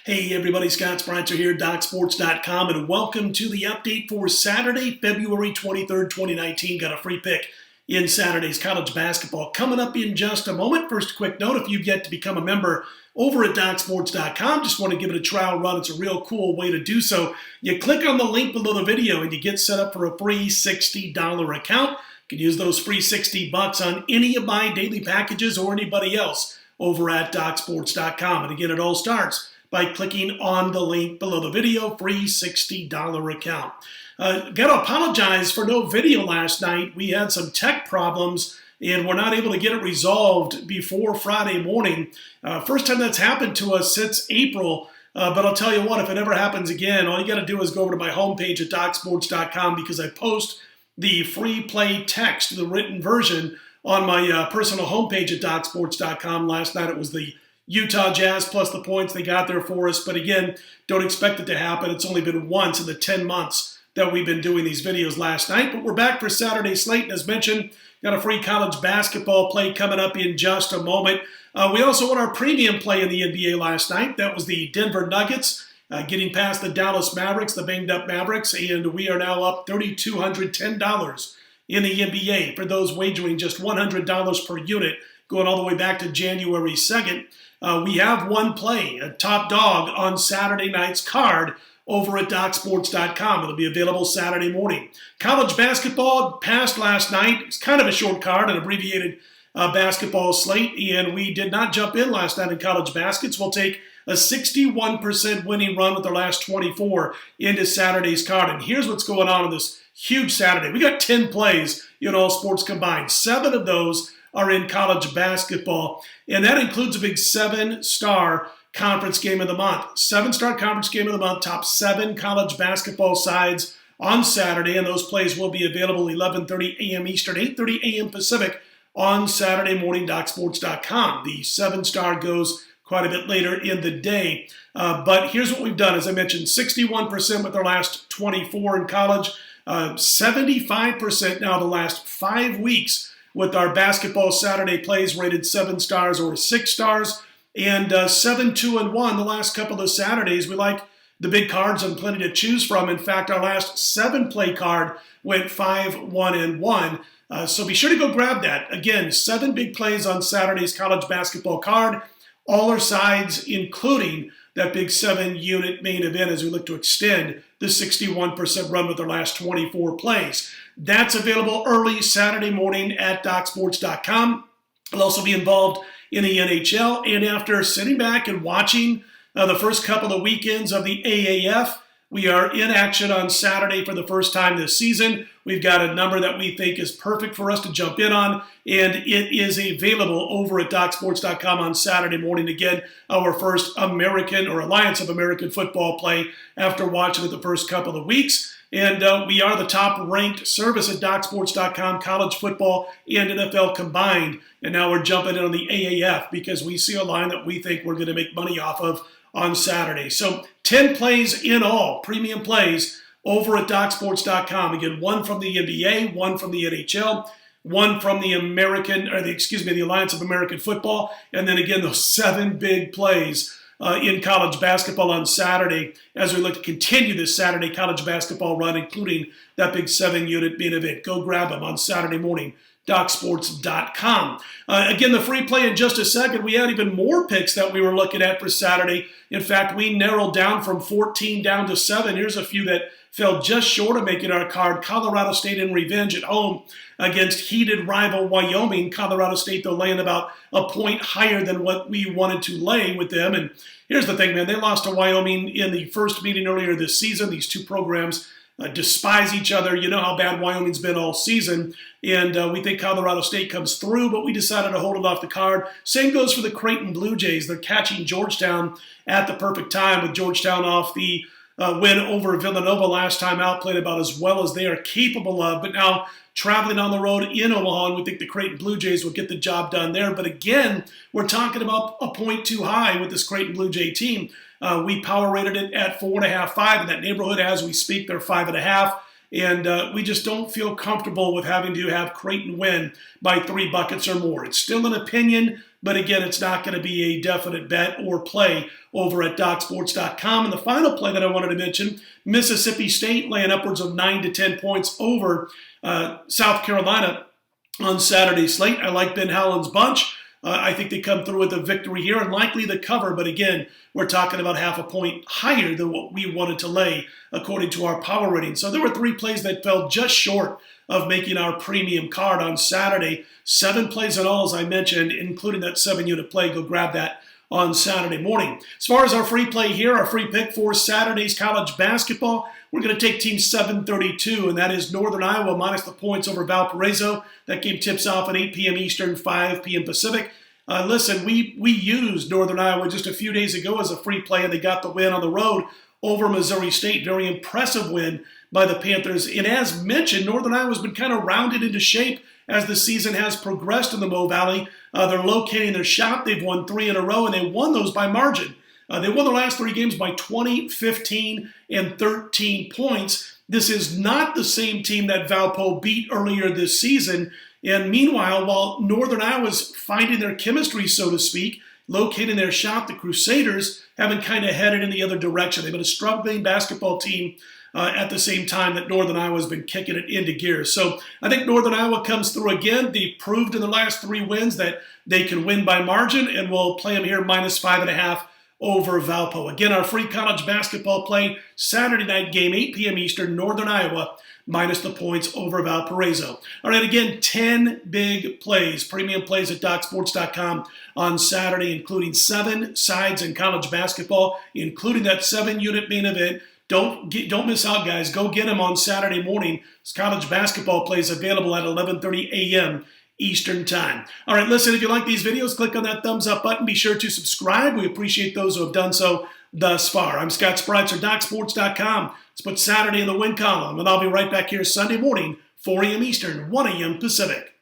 Hey everybody, Scott Spreitzer here, DocSports.com, and welcome to the update for Saturday, February 23rd, 2019. Got a free pick in Saturday's college basketball coming up in just a moment. First, a quick note, if you've yet to become a member over at DocSports.com, just want to give it a trial run. It's a real cool way to do so. You click on the link below the video and you get set up for a free $60 account. You can use those free $60 on any of my daily packages or anybody else over at DocSports.com. And again, it all starts by clicking on the link below the video, free $60 account. Got to apologize for no video last night. We had some tech problems and we're not able to get it resolved before Friday morning. First time that's happened to us since April, but I'll tell you what, if it ever happens again, all you got to do is go over to my homepage at DocSports.com because I post the free play text, the written version, on my personal homepage at DocSports.com. Last night it was the Utah Jazz plus the points they got there for us. But again, don't expect it to happen. It's only been once in the 10 months that we've been doing these videos last night. But we're back for Saturday's slate. And as mentioned, got a free college basketball play coming up in just a moment. We also won our premium play in the NBA last night. That was the Denver Nuggets getting past the Dallas Mavericks, the banged up Mavericks. And we are now up $3,210 in the NBA for those wagering just $100 per unit, going all the way back to January 2nd. We have one play, a top dog on Saturday night's card over at DocSports.com. It'll be available Saturday morning. College basketball passed last night. It's kind of a short card, an abbreviated basketball slate, and we did not jump in last night in college baskets. We'll take a 61% winning run with their last 24 into Saturday's card. And here's what's going on this huge Saturday. We got 10 plays in all sports combined. 7 of those are in college basketball, and that includes a big 7-star conference game of the month. 7-star conference game of the month, top 7 college basketball sides on Saturday, and those plays will be available 11:30 a.m. Eastern, 8:30 a.m. Pacific on Saturday morning, DocSports.com. The 7-star goes quite a bit later in the day, but here's what we've done. As I mentioned, 61% with our last 24 in college, 75% now the last 5 weeks with our basketball Saturday plays rated 7 stars or 6 stars, and 7-2-1 the last couple of Saturdays. We like the big cards and plenty to choose from. In fact, our last 7-play card went 5-1-1. So be sure to go grab that. Again, 7 big plays on Saturday's college basketball card. All our sides, including that big 7-unit main event as we look to extend the 61% run with our last 24 plays. That's available early Saturday morning at DocSports.com. I'll also be involved in the NHL, and after sitting back and watching the first couple of weekends of the AAF, we are in action on Saturday for the first time this season. We've got a number that we think is perfect for us to jump in on, and it is available over at DocSports.com on Saturday morning. Again, our first American or Alliance of American football play after watching it the first couple of weeks. And we are the top-ranked service at DocSports.com, college football and NFL combined. And now we're jumping in on the AAF because we see a line that we think we're going to make money off of on Saturday. So 10 plays in all, premium plays, over at DocSports.com. Again, 1 from the NBA, 1 from the NHL, 1 from the the Alliance of American Football, and then again those 7 big plays in college basketball on Saturday as we look to continue this Saturday college basketball run, including that big 7-unit main event. Go grab them on Saturday morning, DocSports.com. Again, the free play in just a second. We had even more picks that we were looking at for Saturday. In fact, we narrowed down from 14 down to 7. Here's a few that fell just short of making our card. Colorado State in revenge at home against heated rival Wyoming. Colorado State, though, laying about a point higher than what we wanted to lay with them. And here's the thing, man. They lost to Wyoming in the first meeting earlier this season. These two programs despise each other. You know how bad Wyoming's been all season. And we think Colorado State comes through, but we decided to hold it off the card. Same goes for the Creighton Blue Jays. They're catching Georgetown at the perfect time with Georgetown off the win over Villanova last time out, played about as well as they are capable of. But now traveling on the road in Omaha, and we think the Creighton Blue Jays will get the job done there. But again, we're talking about a point too high with this Creighton Blue Jay team. We power rated it at 4.5, 5 in that neighborhood as we speak. They're 5.5. And we just don't feel comfortable with having to have Creighton win by 3 buckets or more. It's still an opinion, but again, it's not going to be a definite bet or play over at DocSports.com. And the final play that I wanted to mention, Mississippi State laying upwards of 9 to 10 points over South Carolina on Saturday's slate. I like Ben Howland's bunch. I think they come through with a victory here and likely the cover. But again, we're talking about half a point higher than what we wanted to lay according to our power rating. So there were 3 plays that fell just short of making our premium card on Saturday. 7 plays in all, as I mentioned, including that 7-unit play. Go grab that on Saturday morning. As far as our free play here, our free pick for Saturday's college basketball, we're going to take team 732, and that is Northern Iowa minus the points over Valparaiso. That game tips off at 8 p.m. Eastern, 5 p.m. Pacific. Listen, we used Northern Iowa just a few days ago as a free play, and they got the win on the road over Missouri State. Very impressive win by the Panthers. And as mentioned, Northern Iowa's been kind of rounded into shape as the season has progressed in the Mo Valley. They're locating their shot. They've won 3 in a row, and they won those by margin. They won their last 3 games by 20, 15, and 13 points. This is not the same team that Valpo beat earlier this season. And meanwhile, while Northern Iowa's finding their chemistry, so to speak, locating their shot, the Crusaders haven't kind of headed in the other direction. They've been a struggling basketball team at the same time that Northern Iowa's been kicking it into gear. So I think Northern Iowa comes through again. They proved in the last 3 wins that they can win by margin, and we'll play them here minus 5.5 over Valpo. Again, our free college basketball play, Saturday night game, 8 p.m. Eastern, Northern Iowa, minus the points over Valparaiso. All right, again, 10 big plays, premium plays at DocSports.com on Saturday, including 7 sides in college basketball, including that 7-unit main event. Don't miss out, guys. Go get them on Saturday morning. This college basketball plays available at 11:30 a.m. Eastern Time. All right, listen, if you like these videos, click on that thumbs up button. Be sure to subscribe. We appreciate those who have done so thus far. I'm Scott Spreitzer, DocSports.com. Let's put Saturday in the win column, and I'll be right back here Sunday morning, 4 a.m. Eastern, 1 a.m. Pacific.